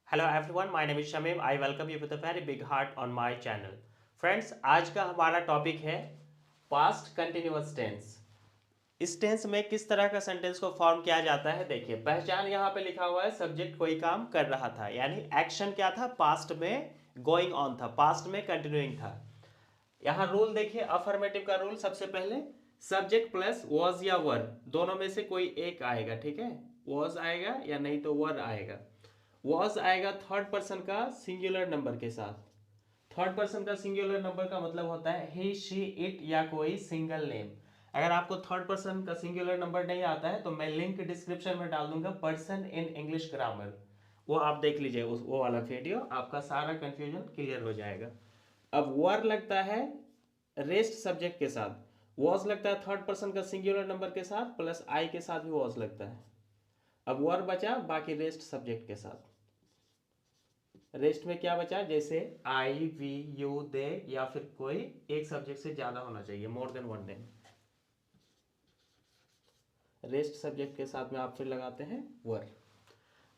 Hello everyone, my name is Shamim. I welcome you with a very big heart on my channel. Friends, आज का हमारा topic है past continuous tense. इस tense में किस तरह का सेंटेंस को फॉर्म किया जाता है, देखिए पहचान यहाँ पे लिखा हुआ है। सब्जेक्ट कोई काम कर रहा था, यानी एक्शन क्या था, पास्ट में गोइंग ऑन था, पास्ट में कंटिन्यूइंग था। यहाँ रूल देखिए, अफर्मेटिव का रूल सबसे पहले सब्जेक्ट प्लस वॉज या वर दोनों में से कोई एक आएगा, ठीक है। वॉज आएगा या नहीं तो वर आएगा। वॉज आएगा थर्ड पर्सन का सिंगुलर नंबर के साथ। थर्ड पर्सन का सिंगुलर नंबर का मतलब होता है ही शी इट या कोई सिंगल नेम। अगर आपको थर्ड पर्सन का सिंगुलर नंबर नहीं आता है तो मैं लिंक डिस्क्रिप्शन में डाल दूंगा, पर्सन इन इंग्लिश ग्रामर। वो आप देख लीजिए, उस वो वाला वीडियो, आपका सारा कंफ्यूजन क्लियर हो जाएगा। अब वर लगता है रेस्ट सब्जेक्ट के साथ। वॉज लगता है थर्ड पर्सन का सिंगुलर नंबर के साथ, प्लस आई के साथ भी वॉज लगता है। अब वर बचा बाकी रेस्ट सब्जेक्ट के साथ। रेस्ट में क्या बचा, जैसे आई वी यू दे, या फिर कोई एक सब्जेक्ट से ज्यादा होना चाहिए, more than one name. Rest subject के साथ में आप फिर लगाते हैं वर।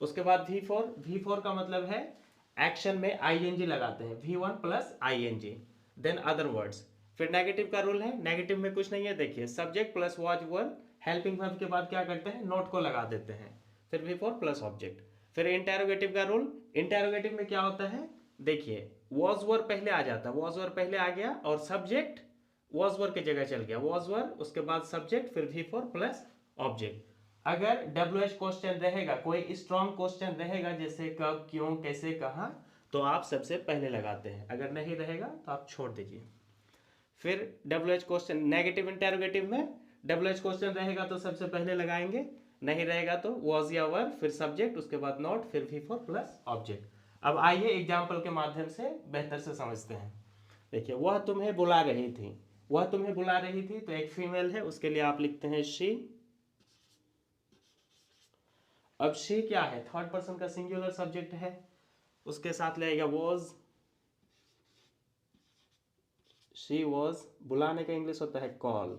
उसके बाद वी फोर का मतलब है एक्शन में आईएनजी लगाते हैं, V1 plus ING, then other words. फिर नेगेटिव का रूल है, नेगेटिव में कुछ नहीं है, देखिए subject plus was were, helping verb के बाद क्या करते हैं, नोट को लगा देते हैं, फिर V4 प्लस ऑब्जेक्ट। फिर इंटेरोगेटिव का रूल, इंटेरोगेटिव में क्या होता है, देखिए वॉज वर पहले आ जाता, वॉज वर पहले आ गया और सब्जेक्ट वॉज वर की जगह चल गया, वॉज वर उसके बाद सब्जेक्ट फिर V4 प्लस ऑब्जेक्ट। अगर WH क्वेश्चन रहेगा, कोई स्ट्रॉन्ग क्वेश्चन रहेगा जैसे कब, क्यों, कैसे, कहाँ, तो आप सबसे पहले लगाते हैं। अगर नहीं रहेगा तो आप छोड़ दीजिए। फिर WH क्वेश्चन नेगेटिव इंटेरोगेटिव में WH क्वेश्चन रहेगा तो सबसे पहले लगाएंगे, नहीं रहेगा तो वॉज या वर, फिर सब्जेक्ट, उसके बाद नॉट, फिर V4 प्लस ऑब्जेक्ट। अब आइए एग्जाम्पल के माध्यम से बेहतर से समझते हैं। देखिए, वह तुम्हें बुला रही थी, वह तुम्हें बुला रही थी तो एक फीमेल है, उसके लिए आप लिखते हैं शी। अब शी क्या है, थर्ड पर्सन का सिंगुलर सब्जेक्ट है, उसके साथ लगेगा वॉज। शी वॉज, बुलाने का इंग्लिश होता है कॉल,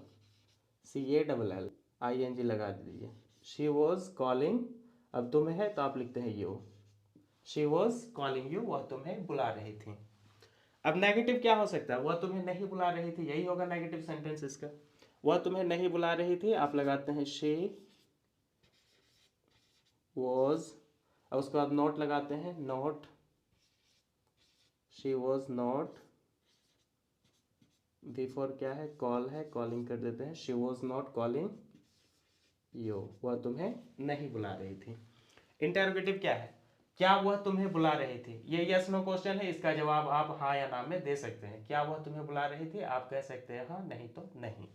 CALL, ING लगा दीजिए। शी वॉज कॉलिंग, अब तुम्हें है तो आप लिखते हैं you. She was calling you, वह तुम्हें बुला रही थी। अब नेगेटिव क्या हो सकता है, वह तुम्हें नहीं बुला रही थी, यही होगा नेगेटिव सेंटेंस इसका। वह तुम्हें नहीं बुला रही थी, आप लगाते हैं शी वॉज, अब उसके बाद नॉट लगाते हैं, not, she was not. Before क्या है, कॉल है, कॉलिंग कर देते हैं, she was not calling you, वह तुम्हें नहीं बुला रही थी। इंटरोगेटिव क्या है, क्या वह तुम्हें बुला रही थी, ये यस नो क्वेश्चन है, इसका जवाब आप हाँ या ना में दे सकते हैं। क्या वह तुम्हें बुला रही थी, आप कह सकते हैं हाँ, नहीं तो नहीं।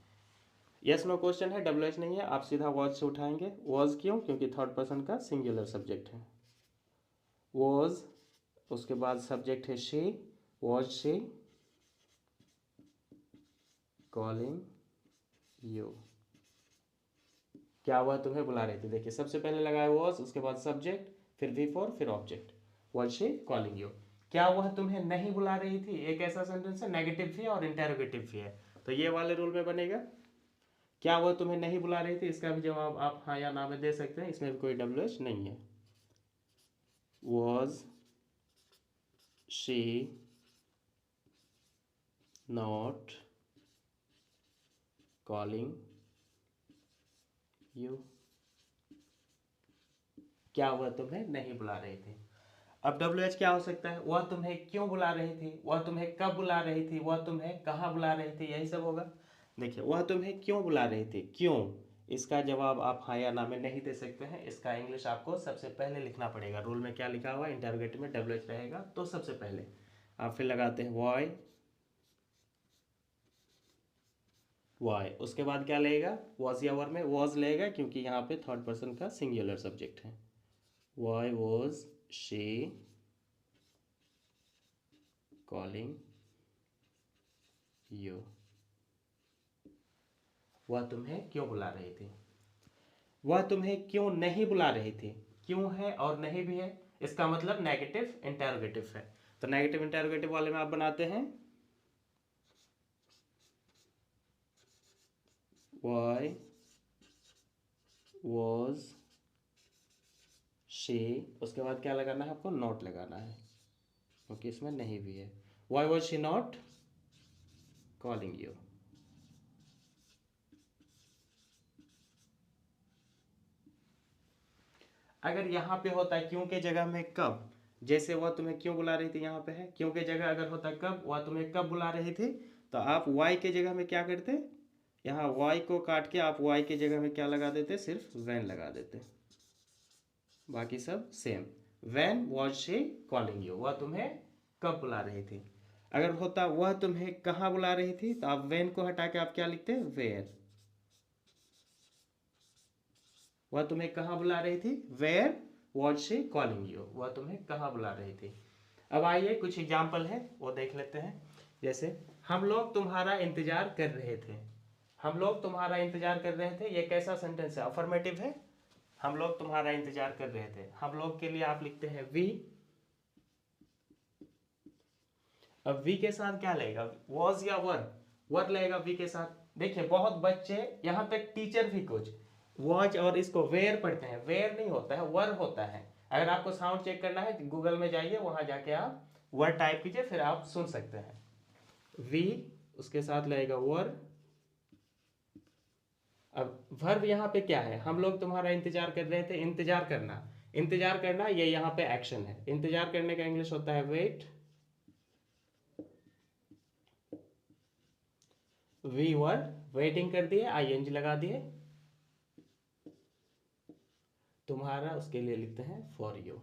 यस नो क्वेश्चन है, WH नहीं है, आप सीधा वॉज से उठाएंगे। वॉज क्यों, क्योंकि थर्ड पर्सन का सिंगुलर सब्जेक्ट है। वॉज, उसके बाद सब्जेक्ट है she, was she calling you, क्या वह तुम्हें बुला रही थी, देखिए सबसे पहले लगाया वॉज, उसके बाद सब्जेक्ट, फिर V4, फिर object. Was she calling you. क्या वह तुम्हें नहीं बुला रही थी, एक ऐसा सेंटेंस है, नेगेटिव भी है और इंटेरोगेटिव भी है, तो ये वाले रूल में बनेगा। क्या वह तुम्हें नहीं बुला रही थी, इसका भी जवाब आप हाँ या ना में दे सकते हैं, इसमें भी कोई WH नहीं है। Was she not calling you, क्या वह तुम्हें नहीं बुला रही थी। अब WH क्या हो सकता है, वह तुम्हें क्यों बुला रही थी, वह तुम्हें कब बुला रही थी, वह तुम्हें कहाँ बुला रही थी, यही सब होगा। देखिए, वह तुम्हें क्यों बुला रही थी, क्यों, इसका जवाब आप हाँ या ना में नहीं दे सकते हैं, इसका इंग्लिश आपको सबसे पहले लिखना पड़ेगा। रूल में क्या लिखा हुआ है, इंटरोगेटिव में WH रहेगा तो सबसे पहले आप फिर लगाते हैं वाई, वाई, उसके बाद क्या लगेगा, वॉज या वर में वॉज लगेगा, क्योंकि यहाँ पे थर्ड पर्सन का सिंगुलर सब्जेक्ट है। Why was she calling you, वह तुम्हें क्यों बुला रही थी। वह तुम्हें क्यों नहीं बुला रही थी, क्यों है और नहीं भी है, इसका मतलब नेगेटिव इंटेरोगेटिव है, तो नेगेटिव इंटेरोगेटिव वाले में आप बनाते हैं वाई वॉज शी, उसके बाद क्या लगाना है आपको, नॉट लगाना है क्योंकि इसमें नहीं भी है। Why was she not calling you. अगर यहाँ पे होता है क्यों के जगह में कब, जैसे वह तुम्हें क्यों बुला रही थी, यहाँ पे है क्यों के जगह अगर होता कब, वह तुम्हें कब बुला रही थी, तो आप वाई के जगह में क्या करते, यहाँ वाई को काट के आप वाई के जगह में क्या लगा देते, सिर्फ वैन लगा देते, बाकी सब same. When was she calling you, वह तुम्हें कब बुला रही थी। अगर होता वह तुम्हें कहाँ बुला रही थी, तो आप वैन को हटा के आप क्या लिखते, वेयर। वह तुम्हें कहाँ बुला रही थी, where was she calling you, वह तुम्हें कहाँ बुला रही थी। अब आइए कुछ एग्जाम्पल है वो देख लेते हैं। जैसे हम लोग तुम्हारा इंतजार कर रहे थे, हम लोग तुम्हारा इंतजार कर रहे थे, ये कैसा सेंटेंस है, अफर्मेटिव है। हम लोग तुम्हारा इंतजार कर रहे थे, हम लोग के लिए आप लिखते हैं वी। अब वी के साथ क्या लगेगा, वॉज या वर, वर लगेगा वी के साथ। देखिए बहुत बच्चे, यहाँ तक टीचर भी कुछ वॉच और इसको वेयर पढ़ते हैं, वेयर नहीं होता है, वर होता है। अगर आपको साउंड चेक करना है गूगल में जाइए, वहां जाके आप वर टाइप कीजिए, फिर आप सुन सकते हैं। वी उसके साथ लगेगा वर। अब वर्ब यहाँ पे क्या है, हम लोग तुम्हारा इंतजार कर रहे थे, इंतजार करना, इंतजार करना ये यहाँ पे एक्शन है। इंतजार करने का इंग्लिश होता है वेट। वी वर वेटिंग कर दिए, आईएनजी लगा दिए, तुम्हारा उसके लिए लिखते हैं फॉर यू।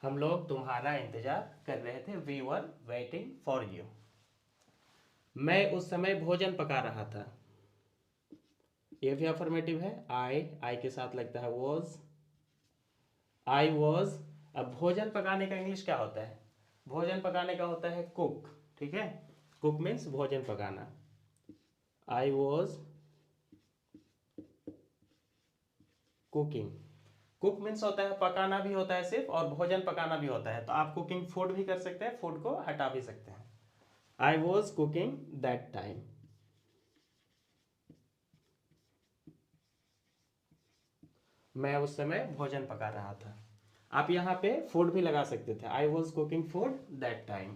हम लोग तुम्हारा इंतजार कर रहे थे, we were waiting for you. मैं उस समय भोजन पका रहा था, ये भी अफर्मेटिव है। आई के साथ लगता है वॉज, आई वॉज। अब भोजन पकाने का इंग्लिश क्या होता है, भोजन पकाने का होता है कुक, ठीक है, कुक मीन्स भोजन पकाना। I was cooking, cook means होता है पकाना भी होता है सिर्फ, और भोजन पकाना भी होता है, तो आप कुकिंग फूड भी कर सकते हैं, फूड को हटा भी सकते हैं। I was cooking that time, मैं उस समय भोजन पका रहा था। आप यहाँ पे फूड भी लगा सकते थे, I was cooking food that time.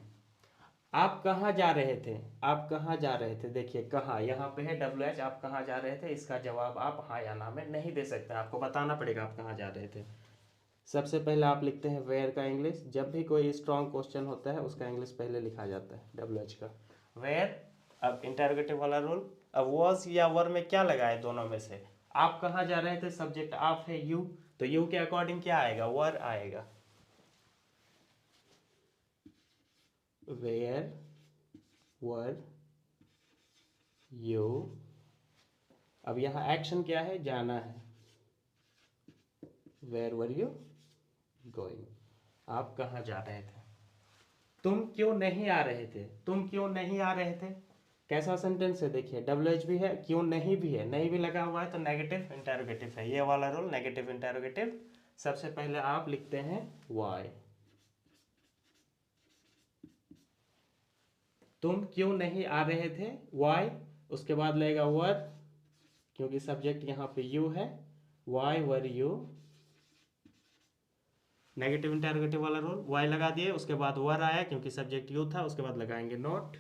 आप कहाँ जा रहे थे, आप कहाँ जा रहे थे, देखिए कहाँ यहाँ पे है WH, आप कहाँ जा रहे थे, इसका जवाब आप हाँ या ना में नहीं दे सकते, आपको बताना पड़ेगा आप कहाँ जा रहे थे। सबसे पहले आप लिखते हैं वेयर का इंग्लिश, जब भी कोई स्ट्रॉन्ग क्वेश्चन होता है उसका इंग्लिश पहले लिखा जाता है WH का, वेयर। अब इंटरोगेटिव वाला रूल, अब वॉज या वर में क्या लगाए दोनों में से, आप कहाँ जा रहे थे, सब्जेक्ट आप है यू, तो यू के अकॉर्डिंग क्या आएगा, वर आएगा। वेयर वर यू, अब यहाँ एक्शन क्या है, जाना है, वेयर वर यू गोइंग, आप कहाँ जा रहे थे। तुम क्यों नहीं आ रहे थे, तुम क्यों नहीं आ रहे थे, कैसा सेंटेंस है, देखिए WH भी है, क्यों नहीं भी है, नहीं भी लगा हुआ है तो नेगेटिव इंटरोगेटिव है, ये वाला रूल नेगेटिव इंटरोगेटिव। सबसे पहले आप लिखते हैं वाई, तुम क्यों नहीं आ रहे थे, वाई, उसके बाद लगेगा वर, क्योंकि सब्जेक्ट यहाँ पे यू है, why were you, negative interrogative वाला रूल, वाई लगा दिए, उसके बाद वर आया क्योंकि सब्जेक्ट यू था, उसके बाद लगाएंगे not,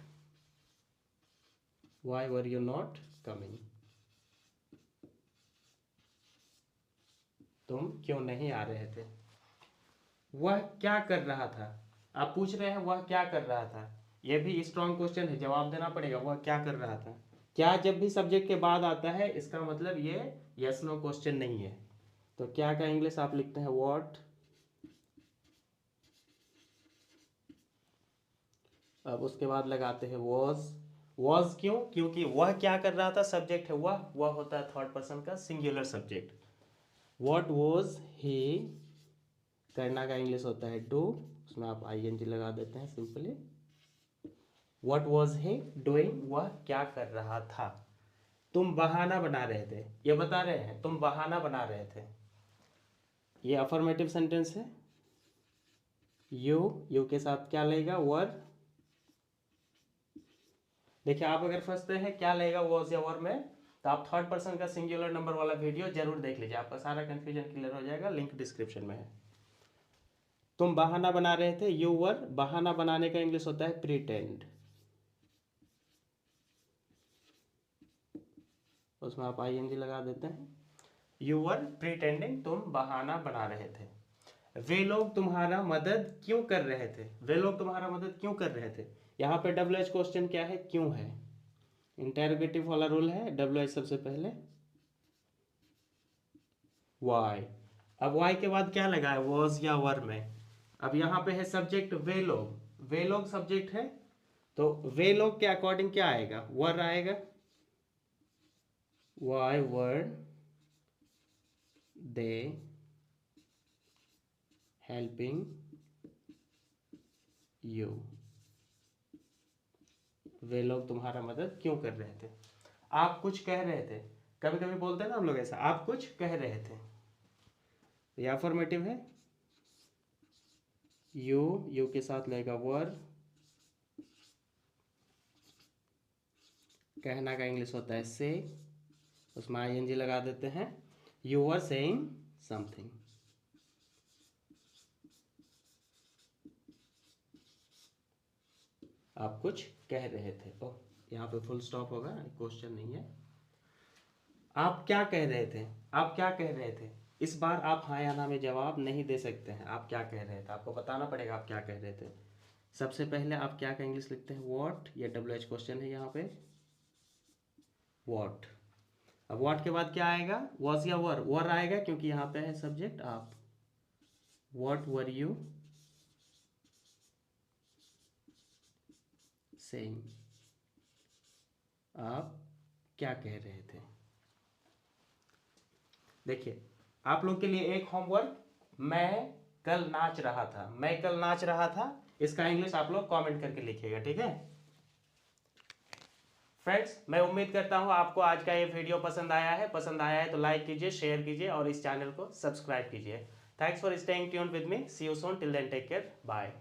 why were you not coming, तुम क्यों नहीं आ रहे थे। वह क्या कर रहा था, आप पूछ रहे हैं वह क्या कर रहा था, यह भी स्ट्रॉन्ग क्वेश्चन है, जवाब देना पड़ेगा, वह क्या कर रहा था। क्या जब भी सब्जेक्ट के बाद आता है इसका मतलब ये यस नो क्वेश्चन नहीं है, तो क्या का इंग्लिश आप लिखते हैं व्हाट। अब उसके बाद लगाते हैं वॉज, वॉज क्यों, क्योंकि वह क्या कर रहा था, सब्जेक्ट है वह होता है थर्ड पर्सन का singular subject. What was he, करना का इंग्लिश होता है डू, उसमें आप ING लगा देते हैं simply. What was he doing, वह क्या कर रहा था। तुम बहाना बना रहे थे, ये बता रहे हैं तुम बहाना बना रहे थे, ये अफर्मेटिव सेंटेंस है। यू के साथ क्या लगेगा, वर। देखिए आप अगर फंसते हैं क्या लगेगा वॉज या वर में, तो तो आप थर्ड पर्सन का सिंगुलर नंबर वाला वीडियो जरूर देख लीजिए, आपका सारा कंफ्यूजन क्लियर हो जाएगा, लिंक डिस्क्रिप्शन में है। तुम बहाना बना रहे थे, यू वर, बहाना बनाने का इंग्लिश होता है प्रिटेंड, उसमें आप आईएनजी लगा देते हैं। यू वर प्रिटेंडिंग, तुम बहाना बना रहे थे। वे लोग तुम्हारा मदद क्यों कर रहे थे, वे लोग तुम्हारा मदद क्यों कर रहे थे। यहाँ पे WH क्वेश्चन क्या है, क्यों है, इंटेरोगेटिव वाला रूल है, WH सबसे पहले, वाई। अब वाई के बाद क्या लगा है, वॉज या वर में। अब यहाँ पे है सब्जेक्ट वे लोग, वे लोग सब्जेक्ट है, तो वे लोग के अकॉर्डिंग क्या आएगा, वर आएगा, why were they helping you, वे लोग तुम्हारा मदद क्यों कर रहे थे। आप कुछ कह रहे थे, कभी कभी बोलते हैं ना हम लोग ऐसा, आप कुछ कह रहे थे, ये अफर्मेटिव है, यू के साथ लगेगा वर, कहना का इंग्लिश होता है से, उसमें आईएनजी लगा देते हैं, यू वर सेइंग समथिंग, आप कुछ कह रहे थे। ओह, यहाँ पे फुल स्टॉप होगा, क्वेश्चन नहीं है। आप क्या कह रहे थे, आप क्या कह रहे थे, इस बार आप हाँ या ना में जवाब नहीं दे सकते हैं, आप क्या कह रहे थे, आपको बताना पड़ेगा आप क्या कह रहे थे। सबसे पहले आप क्या का इंग्लिश लिखते हैं, व्हाट, ये WH क्वेश्चन है यहाँ पे, व्हाट। अब व्हाट के बाद क्या आएगा, वॉज या वर, वर आएगा क्योंकि यहाँ पे है सब्जेक्ट आप, व्हाट वर यू सेइंग, आप क्या कह रहे थे। देखिए आप लोग के लिए एक होमवर्क, मैं कल नाच रहा था, मैं कल नाच रहा था, इसका इंग्लिश आप लोग कमेंट करके लिखिएगा, ठीक है फ्रेंड्स। मैं उम्मीद करता हूं आपको आज का ये वीडियो पसंद आया है, पसंद आया है तो लाइक कीजिए, शेयर कीजिए और इस चैनल को सब्सक्राइब कीजिए। Thanks for staying tuned with me, see you soon, till then take care, bye.